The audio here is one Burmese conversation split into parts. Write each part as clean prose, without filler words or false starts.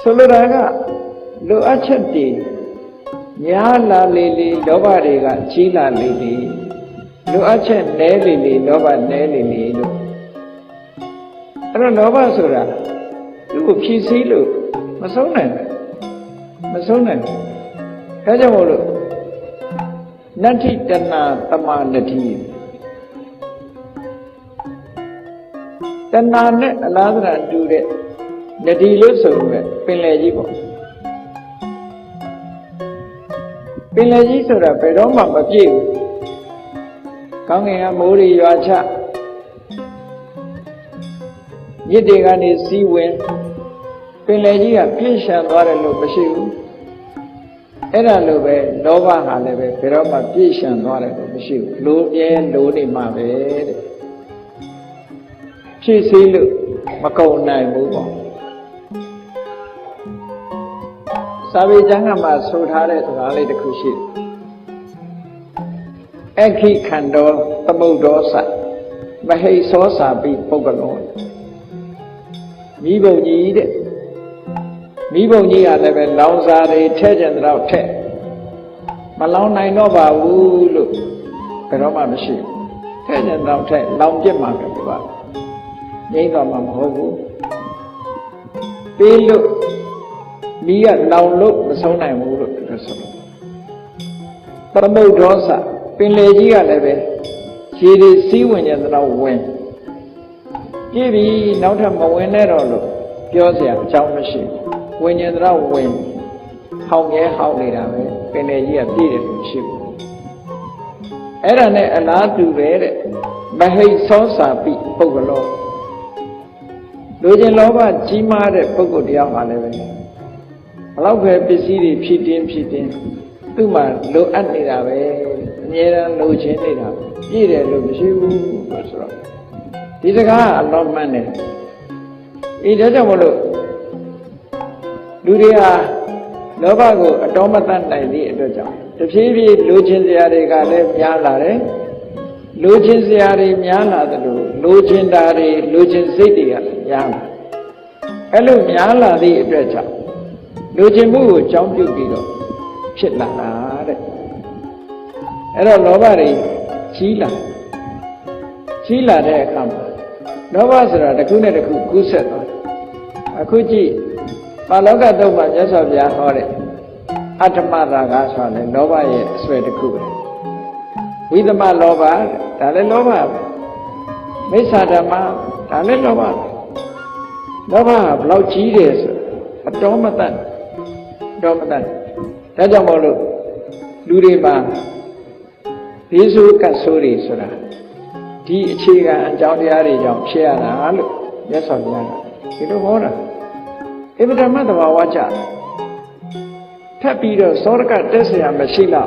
Solaraga, lo achati, Nyala lili, loba rega, chila lili, lo achat nelili, loba nelili. I don't know about Sura. You Pisilu, Masona. Kajamolo. Nati Tana Tama Nati. Tana net Aladra do it. Nati Lusso, Pinlegibo. Pinlegi Sura, Pedoma Babu. Coming a Muri Yacha. Yidigani sea wind. Pinlegia fish and water lobe. Era lobe, Nova Halebe, Peroma fish and water lobe. Lubia, Lodi Mabe. She see look, Macau nine move on. Sabi Jangama sold her to Raleigh the Kushi. Eki Kandor, Tamodosa, Mahe Sosa be Pogalon. Mibo need Mibo Ni are never Lonza, they tell and out ten. Malone I know about Wulu, Peroma machine. Tell and out ten, Long Jim Market. Name of Mamhobu. They look, me at now look, the son I move to the son. Tamodosa, Pinlegia leve, she is see when you're now win. Give me not a winner or look, Piosia, Chow machine. When you're now win, how near how later, Pinlegia did it, she. Erane allowed to wear it, but he saw some people Pogolo. Lojin Loba, Jima, the Pogodia, Maleve. Allow her to see the cheating. Tuma, low and it away, near low chain it up. Either look you was wrong. This is a lot of money. It doesn't want to. Luria, Novago, a Tomatan idea. The TV, Lujin the Arigale, Yalare, Lujin the Ari Miana, Lujin Dari, Lujin City, Yama. Hello, Miala the Drecha. Lujin Boo, jump you below. Chitla. Hello, nobody. Chila. Chila, there come. Novasra, the Kuna the Kuset. Akuji, Paloga Doma, just of Yahore. Atamara Gaswan, and Nova, swear the Kuba. With the Malova, Talenova. Mesadama, Talenova. Nova, Blau Chides, a Domatan. Tajamolo, Luriba, Pisu Kasuri Sura, T. Chiga and Jaudiari, Chiana, yes, of Yana. You don't want to. If the mother watch out. Tapiro, Sorka, Tessia, Machila,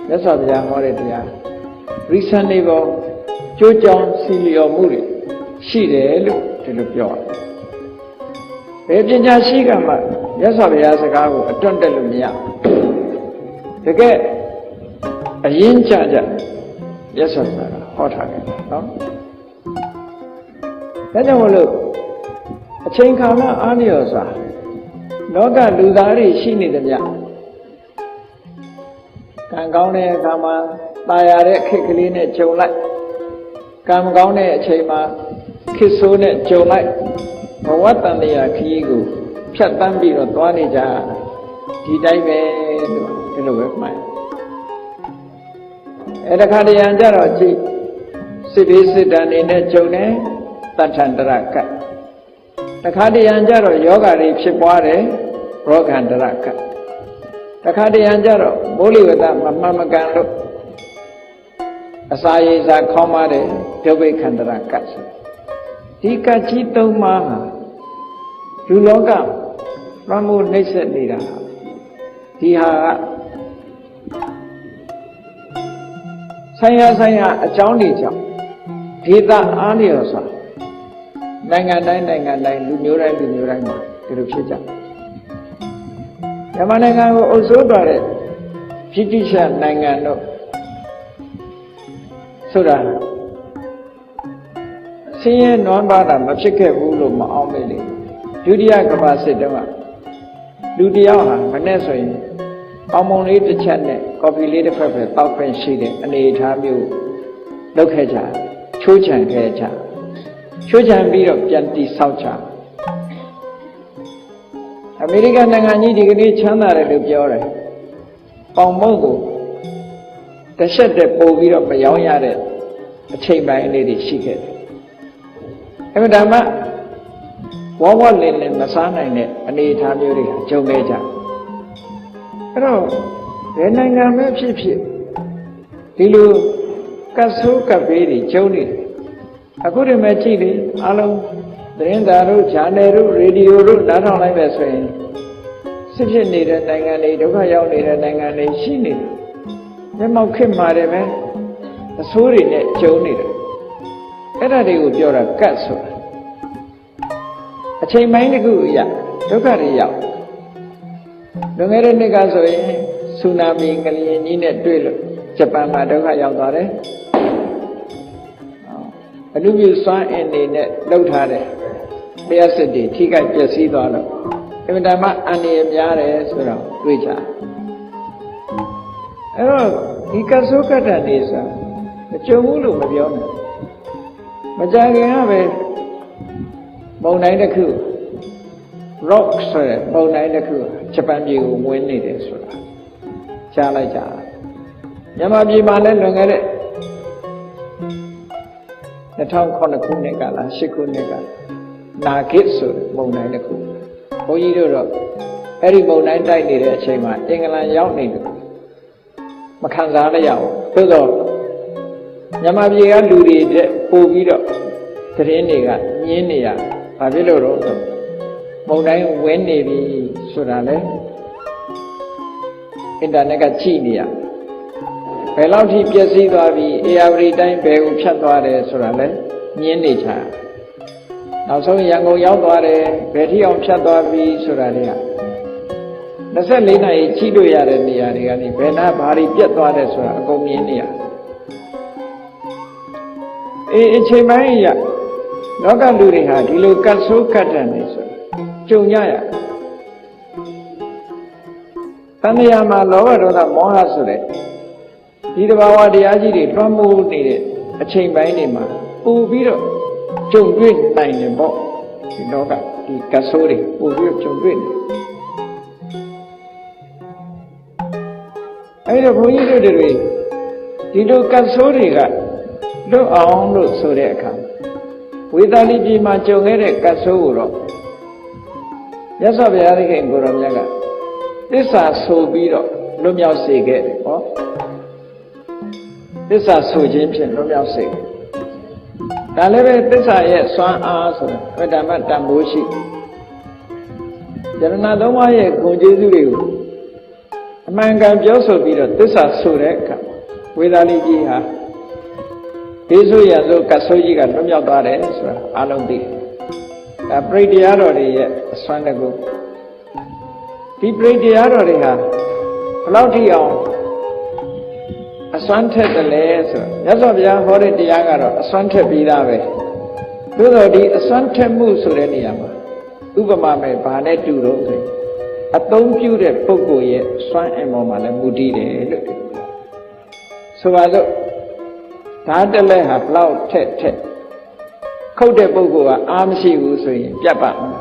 yes, of Yamaria. Recently, Jojon, Silio Muri, she look to the pure. Virginia Shigama, yes, of Yasago, a Tondelumia. To get a yin charger, yes, of hot haggard. Then I will look. A chain color Aniosa. Noga Ludari, she needed ya. Kangone, Kama, Tayare, Kikline, Jolite. Kamgone, Chema, Kisune, Jolite. For what on the Kigu? Shut down be on Twanija. Did I in the work mine? At a Kadianjaro, Sibisi done in a Jone, Tachandaraka. The Kadianjaro, Yoga Ripshipware, Rogandaraka. The Kadianjaro, Bully with that Mamma Gando. Asai is a comade, Tobe Kandarakas. Tika Chito Maha. Juloga, Ramu Nation Nida. Tiha Saya, a Johnny Job. Tita Aniosa. Nanga, Lumura, to the future. Yamananga also got it. Pitisha Nangano. Sura. See non bada, Machika Ulu Maomili. Judia Kabasi Dema. လူတယောက်ဟာမနဲ့ဆိုရင်ပေါင်မုံလေးတစ်ချက်နဲ့ကော်ဖီလေးတစ်ဖက်ပဲတောက်ခွင့်ရှိတဲ့အနေအထားမျိုးလုပ်ခဲ့ကြချိုးချံခဲ့ကြချိုးချံပြီးတော့ပြန်တိဆောက်ကြအမေရိကန်နိုင်ငံကြီးဒီကနေ့ချမ်းသာတယ်လို့ပြောတယ်ပေါင်မုံကိုတစ်ချက်တည်းပို့ပြီးတော့မရောင်းရတဲ့အချိန်ပိုင်းလေးတွေရှိခဲ့တယ်အဲ့ဒါမှဝဝလင်းလင်းမစားနိုင်တဲ့အနေအထားမျိုးတွေကြုံခဲ့ကြအဲ့တော့ဘယ်နိုင်ငံပဲဖြစ်ဖြစ်ဒီလိုကတ်ဆိုးကပ်ပေးတွေကျုံနေတယ်အခုဒီမဲ့ကြည့်လေအားလုံးသတင်းစာတို့ဂျာနယ်တို့ရေဒီယိုတို့နားထောင်လိုက်ပဲဆိုရင်စစ်ဖြစ်နေတဲ့နိုင်ငံတွေဒုက္ခရောက်နေတဲ့နိုင်ငံတွေရှိနေတယ်မျက်မှောက်ခစ်မာတယ်ပဲအဆိုးတွေနဲ့ကျုံနေတယ်အဲ့ဒါတွေကိုပြောတာကတ်ဆိုတာအချိန်ပိုင်းတစ်ခုရဒုက္ခတွေရောက်လွန်ခဲ့တဲ့နှစ်ကဆိုရင်ဆူနာမီငလျင်ကြီးနဲ့တွေ့လို့ဂျပန်မှာဒုက္ခရောက်သွားတယ်အလူပြစွမ်းအင်တွေနဲ့လှုပ်ထားတဲ့လျှက်စစ်တွေထိခိုက်ပျက်စီးသွားတော့အမှန်တမ်းအန္တရာယ်များတယ်ဆိုတော့တွေ့ကြအဲ့တော့ဒီကဆုကတ္တနေဆိုမကြုံဘူးလို့မပြောနဲ့မကြခင်ကပဲမုန်တိုင်းတစ်ခု rock ဆိုတဲ့မုန်တိုင်းတစ်ခုဂျပန်ပြည်ကိုဝင်နေတယ်ဆိုတာကြားလိုက်ကြမြန်မာပြည်မှာလည်းလွန်ခဲ့တဲ့2009ခုနှစ်ကလား10ခုနှစ်ကနာဂစ်ဆိုတဲ့မုန်တိုင်းတစ်ခုဘုန်းကြီးတို့တော့အဲ့ဒီမုန်တိုင်းတိုက်နေတဲ့အချိန်မှာအင်္ဂလန်ရောက်နေတယ်မခံစားရအောင်သို့တော့မြန်မာပြည်ကလူတွေတဲ့ပို့ပြီးတော့သတင်းတွေကညင်းနေရဘာဖြစ်လို့တော့မုန်တိုင်းဝင်နေပြီဆိုတာလေအင်တာနက်ကကြည့်နေရဘယ်လောက်ထိပျက်စီးသွားပြီအေယာဝတီတိုင်းဘယ်ကိုဖြတ်သွားတယ်ဆိုတာလေညင်းနေချာနောက်ဆုံးရန်ကုန်ရောက်သွားတယ်ဘယ်ထိအောင်ဖြတ်သွားပြီဆိုတာလေ24နာရီကြည့်လို့ရတဲ့နေရာတွေကနေဘယ်နာဘာတွေပြတ်သွားတယ်ဆိုတာအကုန်မြင်နေရအချိန်ပိုင်းရလောကလူတွေဟာဒီလိုကတ်ဆိုးကတ်တယ်နေဆိုကြုံရရတဏှာမှာလောဘဒေါသမောဟဆိုတဲ့ဒီတဘာဝတရားကြီးတွေလွှမ်းမိုးနေတဲ့အချိန်ပိုင်းတွေမှာပူပြီးတော့ကြုံတွေ့နိုင်တယ်ပေါ့ဒီလောကဒီကတ်ဆိုးတွေပူပြီးတော့ကြုံတွေ့နေအဲ့တော့ဘုန်းကြီးတို့တွေဒီလိုကတ်ဆိုးတွေကလွတ်အောင်လို့ဆိုတဲ့အခါဝေသာလိပြည်မှာကြုံခဲ့တဲ့ကတ်ဆိုးကိုတော့မြတ်စွာဘုရားသခင်ကိုရောမြတ်ကသစ္စာဆိုပြီးတော့လွတ်မြောက်စေခဲ့တယ်ဟောသစ္စာဆိုခြင်းဖြင့်လွတ်မြောက်စေခဲ့ဒါလည်းပဲသစ္စာရဲ့စွမ်းအားဆိုတာဗဒ္ဓမတန်ဖိုးရှိယရဏသုံးပါးရဲ့ဂုဏ်ကျေးဇူးတွေကိုအမှန်ကန်ပြောဆိုပြီးတော့သစ္စာဆိုတဲ့အခါဝေသာလိကြီးဟာဒေဆိုရဆိုကတ်ဆိုးကြီးကလွတ်မြောက်သွားတယ်ဆိုတာအားလုံးသိတယ်ဒါပရိတရားတော်တွေရဲ့အစွမ်းတကူဒီပရိတရားတော်တွေဟာဘယ်လောက်ထိအောင်အစွမ်းထက်တယ်လဲဆိုတော့မြတ်စွာဘုရားဟောတဲ့တရားကတော့အစွမ်းထက်ပြီးသားပဲသို့တော်ဒီအစွမ်းထက်မှုဆိုတဲ့နေရာမှာဥပမာမဲ့ဘာနဲ့တူတော့ဆိုအသုံးပြုတဲ့ပုဂ္ဂိုလ်ရဲ့စွမ်းအင်ပေါ်မှာလည်းမူတည်တယ်လို့ဆိုပါစို့ဓာတ်တလဲဟာဘလောက်ထက်ခုတ်တဲ့ပုဂ္ဂိုလ်ကအားမရှိဘူးဆိုရင်ပြတ်ပါမယ်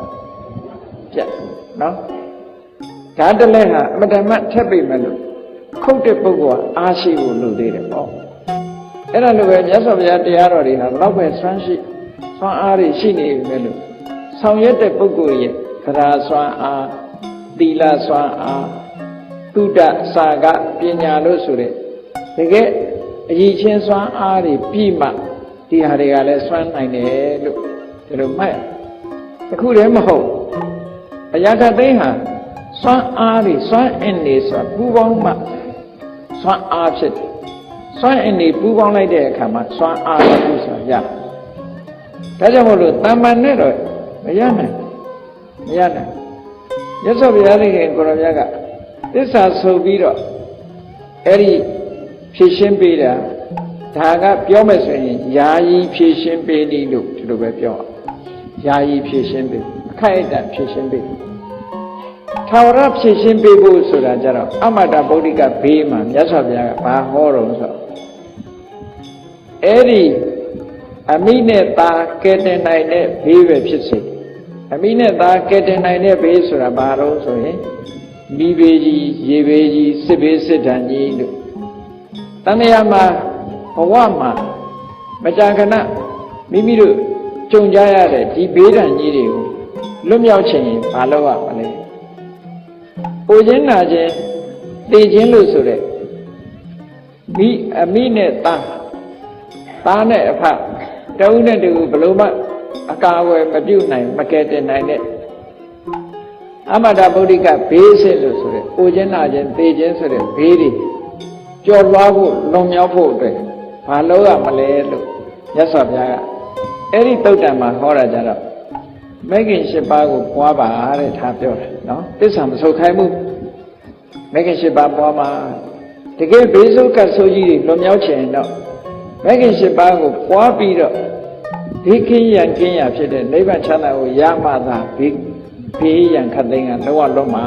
ပြတ်နော်ဓာတ်တလဲဟာအမတမထက်ပိတ်မယ်လို့ခုတ်တဲ့ပုဂ္ဂိုလ်ကအားရှိဖို့လိုသေးတယ်ပေါ့အဲ့ဒါလိုပဲမြတ်စွာဘုရားတရားတော်တွေဟာဘလောက်ပဲစွမ်းအားတွေရှိနေပြီလို့ဆောင်ရွက်တဲ့ပုဂ္ဂိုလ်ရဲ့သရစွမ်းအားသီလစွမ်းအားသုဒ္ဓစာကပညာလို့ဆိုတဲ့တကယ်အကြီးချင်းစွမ်းအားတွေပြီးမှဒီဟာတွေကလည်းစွမ်းနိုင်တယ်လို့ဒီလိုမှတ်တခုတည်းမဟုတ်အရာထသိန်းဟာစွမ်းအားတွေစွမ်းအင်တွေဆိုတာပူပေါင်းမှစွမ်းအားဖြစ်တယ်စွမ်းအင်တွေပူပေါင်းလိုက်တဲ့အခါမှာစွမ်းအားလို့ဆိုတာရဒါကြောင့်မို့လို့တမ္မာနဲ့တော့မရနိုင်မြတ်စွာဘုရားသခင်ကိုရောမြတ်ကသစ္စာဆိုပြီးတော့အဲ့ဒီဖြည့်ရှင်းပေးတာဒါကပြောမယ်ဆိုရင်ယာယီဖြည့်ရှင်းပေးနည်းလို့ဒီလိုပဲပြောယာယီဖြည့်ရှင်းပေးအခိုက်အတန့်ဖြည့်ရှင်းပေးထ ထာဝရဖြည့်ရှင်းပေးဖို့ဆိုတာကြတော့အမတ္တဗုဒ္ဓိကဘေးမှာမြတ်စွာဘုရားကဘာဟောတော့ဆိုအဲ့ဒီအမိနဲ့သားကဲတင်နိုင်တဲ့ဘေးပဲဖြစ်စေအမိနဲ့သားကဲတင်နိုင်တဲ့ဘေးဆိုတာဘာလို့ဆိုရင်မိဘေးကြီးရေဘေးကြီးစစ်ဘေးစစ်ဒဏ်ကြီးလို့တဏှာမှာဘဝမှာမကြာခဏမိမိတို့ကြုံကြရတဲ့ဒီဘေးဒဏ်ကြီးတွေကိုလွတ်မြောက်ခြင်းဘာလို့ရမလဲပူခြင်းနာခြင်းတည်ခြင်းလို့ဆိုတဲ့အမိနဲ့သားနဲ့အဖတဦးနဲ့တူဘလို့မှအကာအကွယ်မပြုတ်နိုင်မကယ်တင်နိုင်တဲ့အမတ္တဗုဒ္ဓိကဘေးစစ်လို့ဆိုတဲ့ပူခြင်းနာခြင်းတည်ခြင်းဆိုတဲ့ဘေးတွေကျော်လွှားဖို့လွန်မြောက်ဖို့အတွက်ဘာလို့ရမလဲလို့မြတ်စွာဘုရားကအဲ့ဒီတုတ်တံမှာဟောတာကြတော့မဂ္ဂင်၈ပါးကိုပွားပါတဲ့ထားပြောတာနော်သစ္စာမဆုတ်ခိုင်းဘူးမဂ္ဂင်၈ပါးပွားမှာတကယ်ဘေးစုကတ်ဆိုးကြီးတွေလွန်မြောက်ချင်တော့မဂ္ဂင်၈ပါးကိုပွားပြီးတော့ဒီခင်းရန်ခင်းရဖြစ်တဲ့နိဗ္ဗာန်ချမ်းသာကိုရမှသာဘေးရန်ခတ်သိမ်းကလုံးဝလုံးမှာ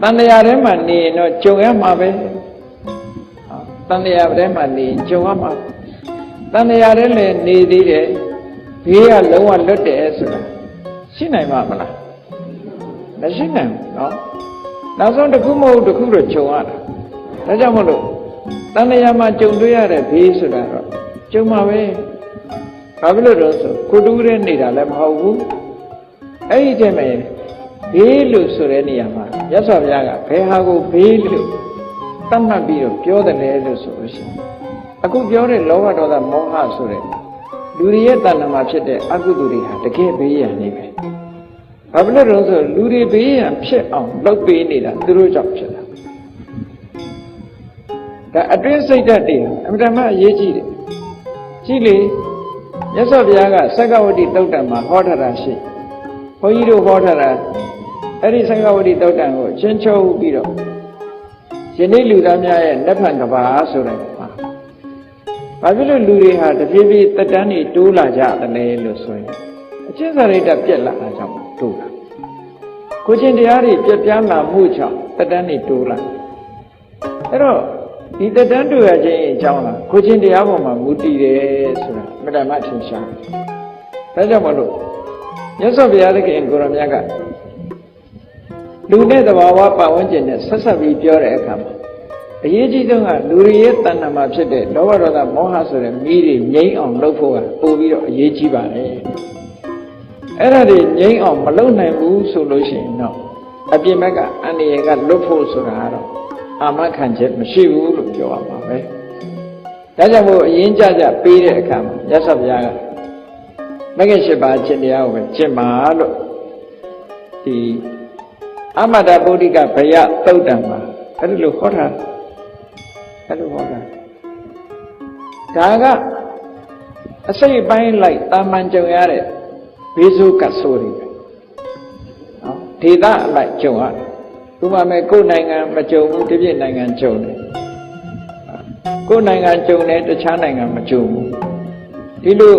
တဏှာထဲမှာနေရင်တော့ကြုံရမှာပဲတဏှာထဲမှာနေကြုံရမှာတဏှာထဲလည်းနေသေးတယ်ဘေးကလုံးဝလွတ်တယ်ဆိုတာရှိနိုင်မှာမလားမရှိနိုင်ဘူးเนาะနောက်ဆုံးတစ်ခုမဟုတ်တစ်ခုတော့ကြုံရတာဒါကြောင့်မလို့တဏှာမှာကြုံတွေ့ရတဲ့ဘေးဆိုတာတော့ကြုံမှာပဲဘာဖြစ်လို့တော့ဆိုကိုတူးတဲ့နေတာလည်းမဟုတ်ဘူးအဲ့ဒီတည်းမှာဘေးလို့ဆိုတဲ့နေရာမှာရသော်ဘုရားကဘယ်ဟာကိုဘေးလို့သတ်မှတ်ပြီးတော့ပြောတယ်လဲလို့ဆိုလို့ရှိရင်အခုပြောတဲ့လောဘဒေါသမောဟဆိုတဲ့လူတွေရဲ့တဏ္ဍာမှာဖြစ်တဲ့အကုသိုလ်တွေဟာတကယ်ဘေးရန်နေပဲဘာဖြစ်လို့လဲဆိုလူတွေဘေးရန်ဖြစ်အောင်လုပ်ပေးနေတာသူတို့ကြောင့်ဖြစ်တာဒါအတွင်းစိတ်ဓာတ်တွေအမှန်တမ်းအရေးကြီးတယ်ကြည့်လေမြတ်စွာဘုရားကသက္ကဝတိတုတ်တံမှာဟောထားတာရှိဘုန်းကြီးတို့ဟောထားတာအဲ့ဒီသက္ကဝတိတုတ်တံကိုချင်းချုပ်ပြီးတော့ယနေ့လူသားများရဲ့လက်ဖန်ကဘာဆိုတဲ့မှာဘာဖြစ်လို့လူတွေဟာတဖြည်းဖြည်းတက်တန်းတွေတိုးလာကြတယ်လို့ဆိုရင်အချင်းစာရိတ္တပြက်လာတာကြောင့်တိုးလာကိုချင်းတရားတွေပြက်ပြားလာမှုကြောင့်တက်တန်းတွေတိုးလာအဲ့တော့ဒီတက်တန်းတိုးရခြင်းအကြောင်းလားကိုချင်းတရားပေါ်မှာမူတည်တယ်ဆိုတာမတ္တမထင်ရှားဒါကြောင့်မလို့မြတ်စွာဘုရားသခင်ကိုရောမြတ်ကလူနဲ့သဘာဝပတ်ဝန်းကျင်နဲ့ဆက်ဆက်ပြီးပြောတဲ့အခါမှာအရေးကြီးဆုံးကလူတွေရဲ့တဏ္ဍာမှာဖြစ်တဲ့လောဘဒေါသမောဟဆိုတဲ့မီးတွေငြိမ်းအောင်လုပ်ဖို့ကပို့ပြီးတော့အရေးကြီးပါတယ်အဲ့ဒါတွေငြိမ်းအောင်မလုပ်နိုင်ဘူးဆိုလို့ရှိရင်တော့အပြင်ဘက်ကအန္တရာယ်ကလွတ်ဖို့ဆိုတာကတော့အာမခံချက်မရှိဘူးလို့ပြောရမှာပဲဒါကြောင့်မို့အရင်ကြပေးတဲ့အခါမှာမြတ်စွာဘုရားကမဂ္ဂင်၈ပါးကျင့်တရားကိုပဲကျင့်ပါလို့ဒီအမတ္တဗုဒ္ဓိကဘယသုတ်တံမှာအဲ့ဒီလိုဟောတာအဲ့လိုဟောတာဒါကအစိတ်ပိုင်းလိုက်တာမန်ကြုံရတဲ့ဘေးဆိုးကတ်ဆိုးတွေနော်ဒေသအလိုက်ကြုံရတယ်ဥပမာကိုယ်နိုင်ငံမကြုံဘူးတစ်ပြည့်နိုင်ငံကြုံတယ်ကိုယ်နိုင်ငံကြုံတယ်တခြားနိုင်ငံမကြုံဘူးဒီလို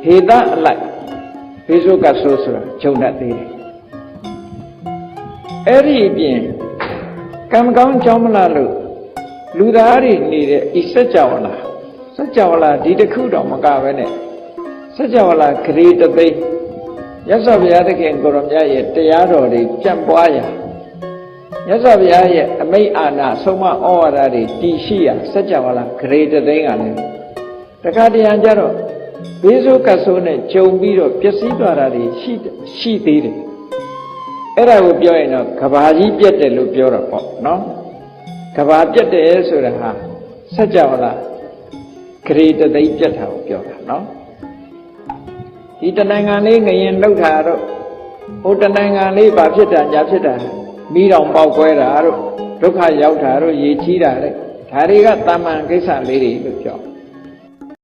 ဒေသအလိုက်ဘေးဆိုးကတ်ဆိုးဆိုတာကြုံတတ်သေးတယ်အဲ့ဒီအပြင်ကံကောင်းကြောင်းမလားလို့လူသားတွေနေတဲ့ဤစัจ java လားစัจ java လားဒီတစ်ခုတော့မကပဲနဲ့စัจ java လားဂရေတသိန်းမြတ်စွာဘုရားသခင်ကိုရောမြတ်ရဲ့တရားတော်တွေပြန့်ပွားရာမြတ်စွာဘုရားရဲ့အမိန့်အာဏာဆုံးမဩဝါဒတွေတည်ရှိရာစัจ java လားဂရေတသိန်းကလည်းတခါတရံကြတော့ဘေးဆိုးကတ်ဆိုးနဲ့ဂျုံပြီးတော့ပျက်စီးသွားတာတွေရှိသေးတယ်အဲ့ဒါကိုပြောရင်တော့ကဘာကြီးပြတ်တယ်လို့ပြောတော့ပေါ့နော်ကဘာပြတ်တယ်ဆိုတာဟာစัจ java လားဂရေတသိန်းပြတ်တာကိုပြောတာနော်ဒီတနိုင်ငံလေးငရင်လောက်တာတော့ဟိုတနိုင်ငံလေးဘာဖြစ်တာညာဖြစ်တာမိတောင်ပေါက်ကွဲတာတို့ဒုက္ခရောက်တာတို့ရေချီးတာတဲ့ဒါတွေကတာမန်ကိစ္စလေးတွေလို့ပြော